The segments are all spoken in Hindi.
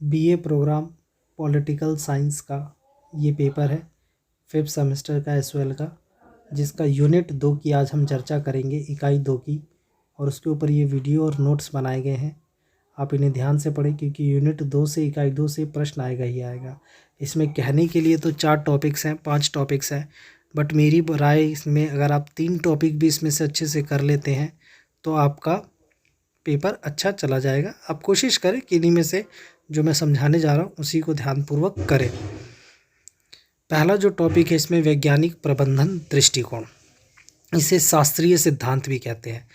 बीए प्रोग्राम पॉलिटिकल साइंस का ये पेपर है 5th सेमेस्टर का एसवाल का, जिसका यूनिट 2 की आज हम चर्चा करेंगे, इकाई 2 की। और उसके ऊपर ये वीडियो और नोट्स बनाए गए हैं, आप इन्हें ध्यान से पढ़ें क्योंकि यूनिट 2 से इकाई 2 से प्रश्न आएगा ही आएगा। इसमें कहने के लिए तो 4 टॉपिक्स हैं, 5 टॉपिक्स हैं, बट मेरी राय इसमें अगर आप 3 टॉपिक भी इसमें से अच्छे से कर लेते हैं तो आपका पेपर अच्छा चला जाएगा। आप कोशिश करें कि इन्हीं में से जो मैं समझाने जा रहा हूँ उसी को ध्यानपूर्वक करें। पहला जो टॉपिक है इसमें वैज्ञानिक प्रबंधन दृष्टिकोण, इसे शास्त्रीय सिद्धांत भी कहते हैं,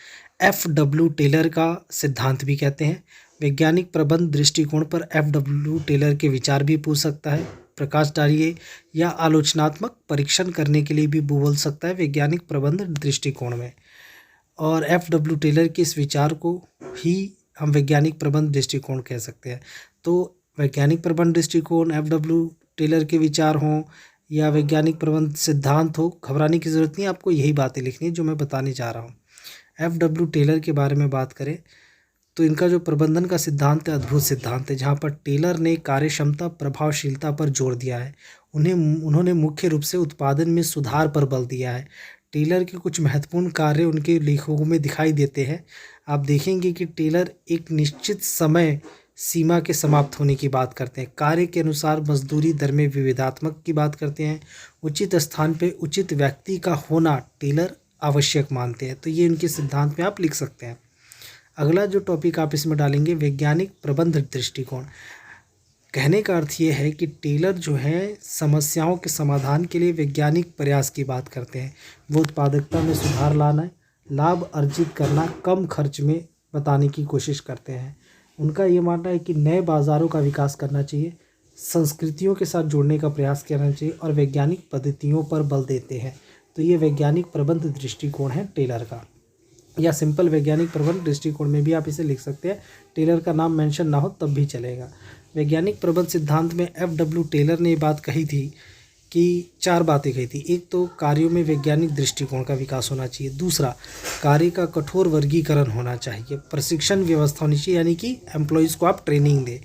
FW टेलर का सिद्धांत भी कहते हैं। वैज्ञानिक प्रबंध दृष्टिकोण पर FW टेलर के विचार भी पूछ सकता है, प्रकाश डालिए, या आलोचनात्मक परीक्षण करने के लिए भी बोल सकता है वैज्ञानिक प्रबंध दृष्टिकोण में। और FW टेलर के इस विचार को ही हम वैज्ञानिक प्रबंध दृष्टिकोण कह सकते हैं। तो वैज्ञानिक प्रबंध दृष्टिकोण, FW टेलर के विचार हों या वैज्ञानिक प्रबंध सिद्धांत हो, घबराने की ज़रूरत नहीं, आपको यही बातें लिखनी है जो मैं बताने जा रहा हूँ। FW टेलर के बारे में बात करें तो इनका जो प्रबंधन का सिद्धांत है अद्भुत सिद्धांत है, जहाँ पर टेलर ने कार्यक्षमता प्रभावशीलता पर जोर दिया है। उन्होंने मुख्य रूप से उत्पादन में सुधार पर बल दिया है। टेलर के कुछ महत्वपूर्ण कार्य उनके लेखों में दिखाई देते हैं। आप देखेंगे कि टेलर एक निश्चित समय सीमा के समाप्त होने की बात करते हैं, कार्य के अनुसार मजदूरी दर में विविधात्मक की बात करते हैं, उचित स्थान पे उचित व्यक्ति का होना टेलर आवश्यक मानते हैं। तो ये उनके सिद्धांत में आप लिख सकते हैं। अगला जो टॉपिक आप इसमें डालेंगे वैज्ञानिक प्रबंध दृष्टिकोण, कहने का अर्थ ये है कि टेलर जो है समस्याओं के समाधान के लिए वैज्ञानिक प्रयास की बात करते हैं। वो उत्पादकता में सुधार लाना, लाभ अर्जित करना, कम खर्च में बताने की कोशिश करते हैं। उनका ये मानना है कि नए बाज़ारों का विकास करना चाहिए, संस्कृतियों के साथ जोड़ने का प्रयास करना चाहिए और वैज्ञानिक पद्धतियों पर बल देते हैं। तो ये वैज्ञानिक प्रबंध दृष्टिकोण है टेलर का, या सिंपल वैज्ञानिक प्रबंध दृष्टिकोण में भी आप इसे लिख सकते हैं, टेलर का नाम मेंशन ना हो तब भी चलेगा। वैज्ञानिक प्रबंध सिद्धांत में FW टेलर ने ये बात कही थी कि 4 बातें कही थी। एक तो कार्यों में वैज्ञानिक दृष्टिकोण का विकास होना चाहिए, दूसरा कार्य का कठोर वर्गीकरण होना चाहिए, प्रशिक्षण व्यवस्था होनी चाहिए, यानी कि एम्प्लॉयज़ को आप ट्रेनिंग दें।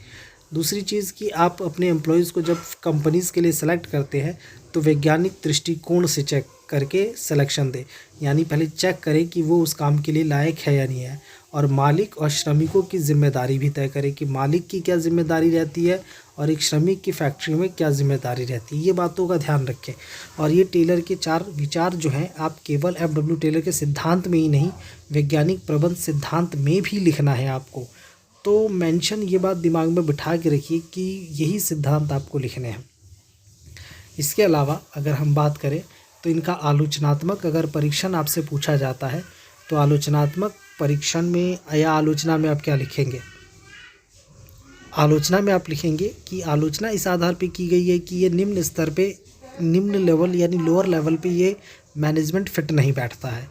दूसरी चीज़ कि आप अपने एम्प्लॉयज़ को जब कंपनीज़ के लिए सेलेक्ट करते हैं तो वैज्ञानिक दृष्टिकोण से चेक करके सिलेक्शन दें, यानी पहले चेक करें कि वो उस काम के लिए लायक है या नहीं है। और मालिक और श्रमिकों की जिम्मेदारी भी तय करें कि मालिक की क्या जिम्मेदारी रहती है और एक श्रमिक की फैक्ट्री में क्या जिम्मेदारी रहती है, ये बातों का ध्यान रखें। और ये टेलर के 4 विचार जो हैं आप केवल FW टेलर के सिद्धांत में ही नहीं, वैज्ञानिक प्रबंध सिद्धांत में भी लिखना है आपको। तो मेंशन ये बात दिमाग में बिठा के रखिए कि यही सिद्धांत आपको लिखने हैं। इसके अलावा अगर हम बात करें तो इनका आलोचनात्मक अगर परीक्षण आपसे पूछा जाता है तो आलोचनात्मक परीक्षण में या आलोचना में आप क्या लिखेंगे? आलोचना में आप लिखेंगे कि आलोचना इस आधार पे की गई है कि ये निम्न स्तर पे, निम्न लेवल यानी लोअर लेवल पे ये मैनेजमेंट फिट नहीं बैठता है।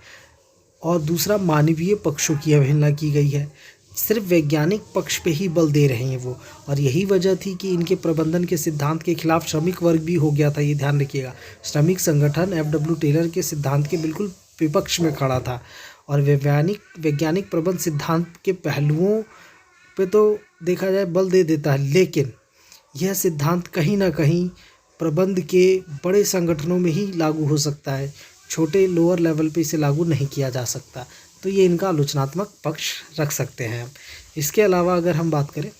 और दूसरा मानवीय पक्षों की अवहेलना की गई है, सिर्फ वैज्ञानिक पक्ष पे ही बल दे रहे हैं वो। और यही वजह थी कि इनके प्रबंधन के सिद्धांत के खिलाफ श्रमिक वर्ग भी हो गया था, ये ध्यान रखिएगा। श्रमिक संगठन FW टेलर के सिद्धांत के बिल्कुल विपक्ष में खड़ा था। और वैज्ञानिक प्रबंध सिद्धांत के पहलुओं पे तो देखा जाए बल दे देता है, लेकिन यह सिद्धांत कहीं ना कहीं प्रबंध के बड़े संगठनों में ही लागू हो सकता है, छोटे लोअर लेवल पे इसे लागू नहीं किया जा सकता। तो ये इनका आलोचनात्मक पक्ष रख सकते हैं हम। इसके अलावा अगर हम बात करें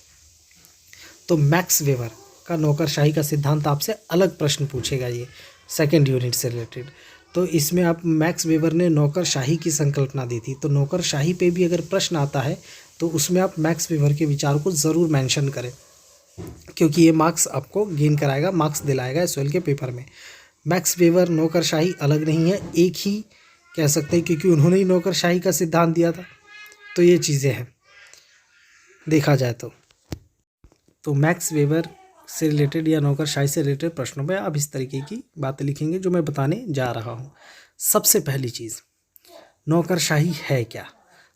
तो मैक्स वेबर का नौकरशाही का सिद्धांत आपसे अलग प्रश्न पूछेगा, ये 2nd यूनिट से रिलेटेड। तो इसमें आप मैक्स वेबर ने नौकरशाही की संकल्पना दी थी, तो नौकरशाही पे भी अगर प्रश्न आता है तो उसमें आप मैक्स वेबर के विचार को ज़रूर मेंशन करें, क्योंकि ये मार्क्स आपको गेन कराएगा, मार्क्स दिलाएगा एसवाल के पेपर में। मैक्स वेबर नौकरशाही अलग नहीं है, एक ही कह सकते हैं क्योंकि उन्होंने ही नौकरशाही का सिद्धांत दिया था। तो ये चीज़ें हैं देखा जाए तो मैक्स वेबर से रिलेटेड या नौकरशाही से रिलेटेड प्रश्नों में आप इस तरीके की बातें लिखेंगे जो मैं बताने जा रहा हूँ। सबसे पहली चीज़, नौकरशाही है क्या?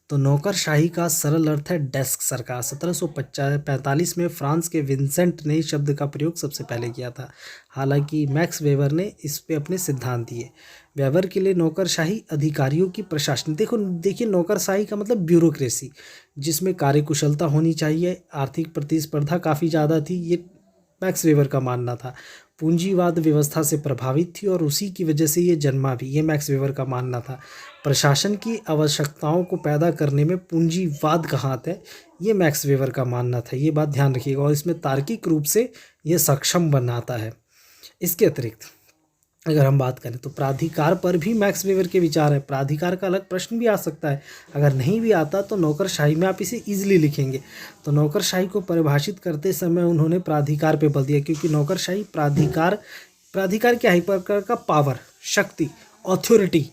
तो नौकरशाही का सरल अर्थ है डेस्क सरकार। 1745 में फ्रांस के विंसेंट ने इस शब्द का प्रयोग सबसे पहले किया था। हालांकि मैक्स वेबर ने इस पे अपने सिद्धांत दिए। व्यवहार के लिए नौकरशाही अधिकारियों की प्रशासन, देखिए नौकरशाही का मतलब ब्यूरोक्रेसी, जिसमें कार्यकुशलता होनी चाहिए, आर्थिक प्रतिस्पर्धा काफ़ी ज़्यादा थी, ये मैक्स वेबर का मानना था। पूंजीवाद व्यवस्था से प्रभावित थी और उसी की वजह से ये जन्मा भी, ये मैक्स वेबर का मानना था। प्रशासन की आवश्यकताओं को पैदा करने में पूंजीवाद का हाथ है, ये मैक्स वेबर का मानना था, ये बात ध्यान रखिएगा। और इसमें तार्किक रूप से ये सक्षम बनाता है। इसके अतिरिक्त अगर हम बात करें तो प्राधिकार पर भी मैक्स वेबर के विचार है। प्राधिकार का अलग प्रश्न भी आ सकता है, अगर नहीं भी आता तो नौकरशाही में आप इसे ईजिली लिखेंगे। तो नौकरशाही को परिभाषित करते समय उन्होंने प्राधिकार पे बल दिया, क्योंकि नौकरशाही प्राधिकार क्या है, एक प्रकार का पावर, शक्ति, ऑथोरिटी,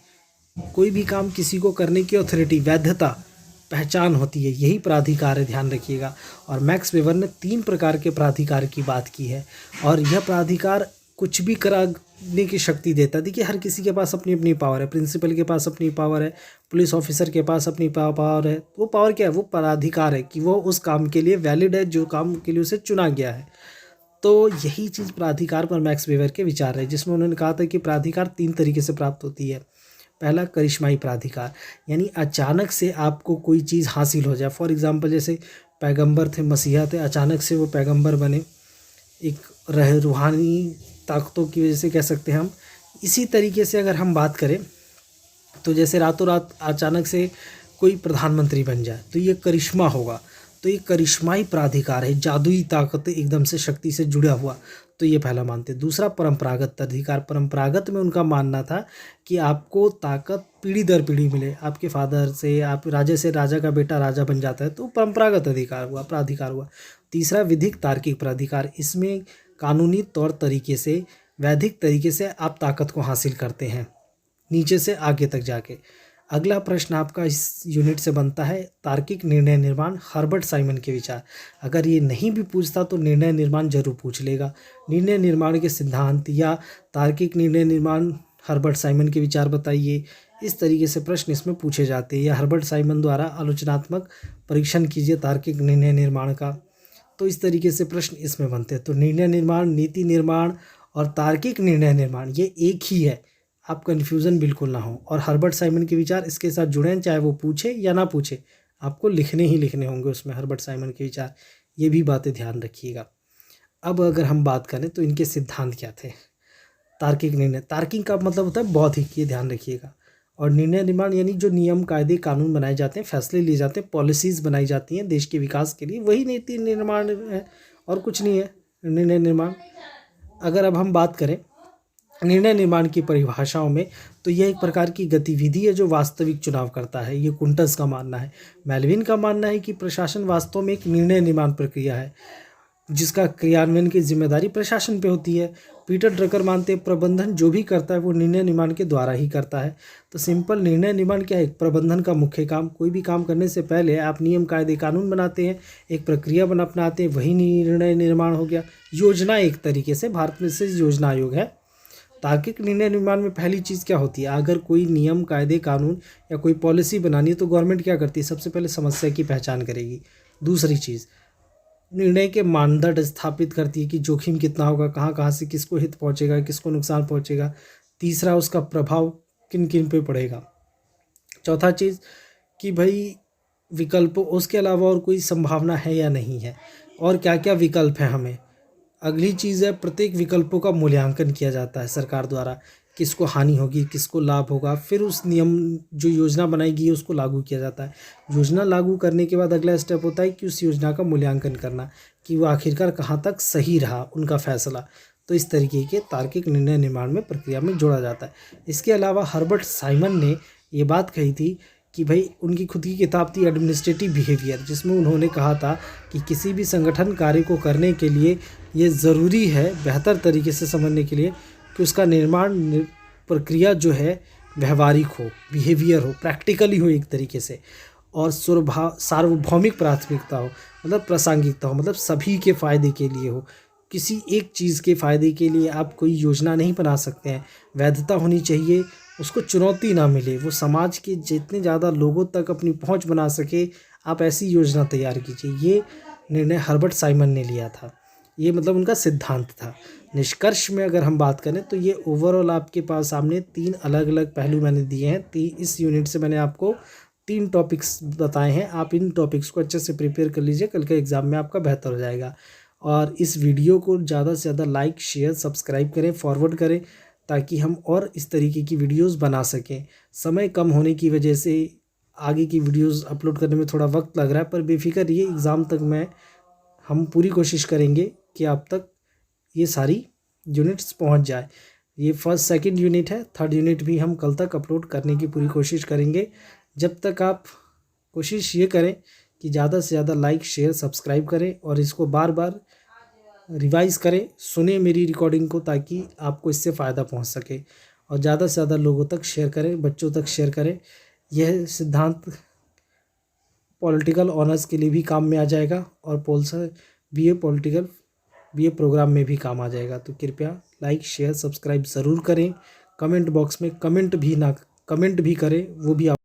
कोई भी काम किसी को करने की ऑथोरिटी, वैधता, पहचान होती है, यही प्राधिकार है, ध्यान रखिएगा। और मैक्स वेबर ने 3 प्रकार के प्राधिकार की बात की है, और यह प्राधिकार कुछ भी कराने की शक्ति देता है। देखिए हर किसी के पास अपनी अपनी पावर है, प्रिंसिपल के पास अपनी पावर है, पुलिस ऑफिसर के पास अपनी पावर है। वो पावर क्या है, वो प्राधिकार है कि वो उस काम के लिए वैलिड है, जो काम के लिए उसे चुना गया है। तो यही चीज़ प्राधिकार पर मैक्स वेबर के विचार है, जिसमें उन्होंने कहा था कि प्राधिकार 3 तरीके से प्राप्त होती है। पहला करिश्माई प्राधिकार, यानी अचानक से आपको कोई चीज़ हासिल हो जाए। फॉर एग्जांपल जैसे पैगंबर थे, मसीहा थे, अचानक से वो पैगंबर बने, एक रूहानी ताकतों की वजह से कह सकते हैं हम। इसी तरीके से अगर हम बात करें तो जैसे रातों रात अचानक से कोई प्रधानमंत्री बन जाए तो ये करिश्मा होगा, तो ये करिश्माई प्राधिकार है, जादुई ताकत एकदम से शक्ति से जुड़ा हुआ, तो ये पहला मानते हैं। दूसरा परंपरागत अधिकार, परंपरागत में उनका मानना था कि आपको ताकत पीढ़ी दर पीढ़ी मिले, आपके फादर से, आप राजा से राजा का बेटा राजा बन जाता है, तो परंपरागत अधिकार हुआ, प्राधिकार हुआ। तीसरा विधिक तार्किक प्राधिकार, इसमें कानूनी तौर तरीके से, वैधिक तरीके से आप ताकत को हासिल करते हैं नीचे से आगे तक जाके। अगला प्रश्न आपका इस यूनिट से बनता है तार्किक निर्णय निर्माण, हर्बर्ट साइमन के विचार। अगर ये नहीं भी पूछता तो निर्णय निर्माण जरूर पूछ लेगा। निर्णय निर्माण के सिद्धांत या तार्किक निर्णय निर्माण, हर्बर्ट साइमन के विचार बताइए, इस तरीके से प्रश्न इसमें पूछे जाते हैं। या हर्बर्ट साइमन द्वारा आलोचनात्मक परीक्षण कीजिए तार्किक निर्णय निर्माण का, तो इस तरीके से प्रश्न इसमें बनते हैं। तो निर्णय निर्माण, नीति निर्माण और तार्किक निर्णय निर्माण ये एक ही है, आप कन्फ्यूज़न बिल्कुल ना हो। और हर्बर्ट साइमन के विचार इसके साथ जुड़े हैं, चाहे वो पूछे या ना पूछे, आपको लिखने ही लिखने होंगे उसमें हर्बर्ट साइमन के विचार, ये भी बातें ध्यान रखिएगा। अब अगर हम बात करें तो इनके सिद्धांत क्या थे। तार्किक निर्णय, तार्किक का मतलब होता है बौद्धिक, ये ध्यान रखिएगा। और निर्णय निर्माण यानी जो नियम, कायदे, कानून बनाए जाते हैं, फैसले लिए जाते हैं, पॉलिसीज़ बनाई जाती हैं देश के विकास के लिए, वही नीति निर्माण है और कुछ नहीं है निर्णय निर्माण। अगर अब हम बात करें निर्णय निर्माण की परिभाषाओं में, तो यह एक प्रकार की गतिविधि है जो वास्तविक चुनाव करता है, ये कुंटस का मानना है। मेलविन का मानना है कि प्रशासन वास्तव में एक निर्णय निर्माण प्रक्रिया है जिसका क्रियान्वयन की जिम्मेदारी प्रशासन पे होती है। पीटर ड्रकर मानते हैं प्रबंधन जो भी करता है वो निर्णय निर्माण के द्वारा ही करता है। तो सिंपल निर्णय निर्माण क्या है, प्रबंधन का मुख्य काम। कोई भी काम करने से पहले आप नियम, कायदे, कानून बनाते हैं, एक प्रक्रिया अपनाते हैं, वही निर्णय निर्माण हो गया। योजना एक तरीके से, भारत में से योजना आयोग है। तार्किक निर्णय निर्माण में पहली चीज़ क्या होती है, अगर कोई नियम, कायदे, कानून या कोई पॉलिसी बनानी है तो गवर्नमेंट क्या करती है, सबसे पहले समस्या की पहचान करेगी। दूसरी चीज़, निर्णय के मानदंड स्थापित करती है कि जोखिम कितना होगा, कहाँ कहाँ से किसको हित पहुँचेगा, किसको नुकसान पहुँचेगा। तीसरा, उसका प्रभाव किन किन पे पड़ेगा। चौथा चीज़ कि भाई विकल्प, उसके अलावा और कोई संभावना है या नहीं है, और क्या क्या विकल्प है हमें। अगली चीज़ है प्रत्येक विकल्पों का मूल्यांकन किया जाता है सरकार द्वारा, किसको हानि होगी, किसको लाभ होगा। फिर उस नियम, जो योजना बनाएगी उसको लागू किया जाता है। योजना लागू करने के बाद अगला स्टेप होता है कि उस योजना का मूल्यांकन करना कि वो आखिरकार कहाँ तक सही रहा उनका फैसला। तो इस तरीके के तार्किक निर्णय निर्माण में प्रक्रिया में जोड़ा जाता है। इसके अलावा हर्बर्ट साइमन ने ये बात कही थी कि भाई, उनकी खुद की किताब थी एडमिनिस्ट्रेटिव बिहेवियर, जिसमें उन्होंने कहा था कि किसी भी संगठन कार्य को करने के लिए ये ज़रूरी है, बेहतर तरीके से समझने के लिए, कि उसका निर्माण प्रक्रिया जो है व्यवहारिक हो, बिहेवियर हो, प्रैक्टिकली हो एक तरीके से, और सार्वभौमिक प्राथमिकता हो, मतलब प्रासंगिकता हो, मतलब सभी के फ़ायदे के लिए हो। किसी एक चीज़ के फ़ायदे के लिए आप कोई योजना नहीं बना सकते हैं। वैधता होनी चाहिए, उसको चुनौती ना मिले, वो समाज के जितने ज़्यादा लोगों तक अपनी पहुंच बना सके, आप ऐसी योजना तैयार कीजिए। ये निर्णय हर्बर्ट साइमन ने लिया था। ये मतलब उनका सिद्धांत था। निष्कर्ष में अगर हम बात करें तो ये ओवरऑल आपके पास सामने 3 अलग-अलग पहलू मैंने दिए हैं। इस यूनिट से मैंने आपको 3 टॉपिक्स बताए हैं। आप इन टॉपिक्स को अच्छे से प्रिपेयर कर लीजिए, कल के एग्ज़ाम में आपका बेहतर हो जाएगा। और इस वीडियो को ज़्यादा से ज़्यादा लाइक, शेयर, सब्सक्राइब करें, फॉरवर्ड करें, ताकि हम और इस तरीके की वीडियोज़ बना सकें। समय कम होने की वजह से आगे की वीडियोज़ अपलोड करने में थोड़ा वक्त लग रहा है, पर बेफिक्र रहिए, एग्ज़ाम तक हम पूरी कोशिश करेंगे कि आप तक ये सारी यूनिट्स पहुंच जाए। ये फर्स्ट सेकंड यूनिट है, थर्ड यूनिट भी हम कल तक अपलोड करने की पूरी कोशिश करेंगे। जब तक आप कोशिश ये करें कि ज़्यादा से ज़्यादा लाइक, शेयर, सब्सक्राइब करें और इसको बार बार रिवाइज़ करें, सुने मेरी रिकॉर्डिंग को, ताकि आपको इससे फ़ायदा पहुंच सके। और ज़्यादा से ज़्यादा लोगों तक शेयर करें, बच्चों तक शेयर करें। यह सिद्धांत पॉलिटिकल ऑनर्स के लिए भी काम में आ जाएगा और बीए प्रोग्राम में भी काम आ जाएगा। तो कृपया लाइक, शेयर, सब्सक्राइब ज़रूर करें। कमेंट बॉक्स में कमेंट भी करें, वो भी आप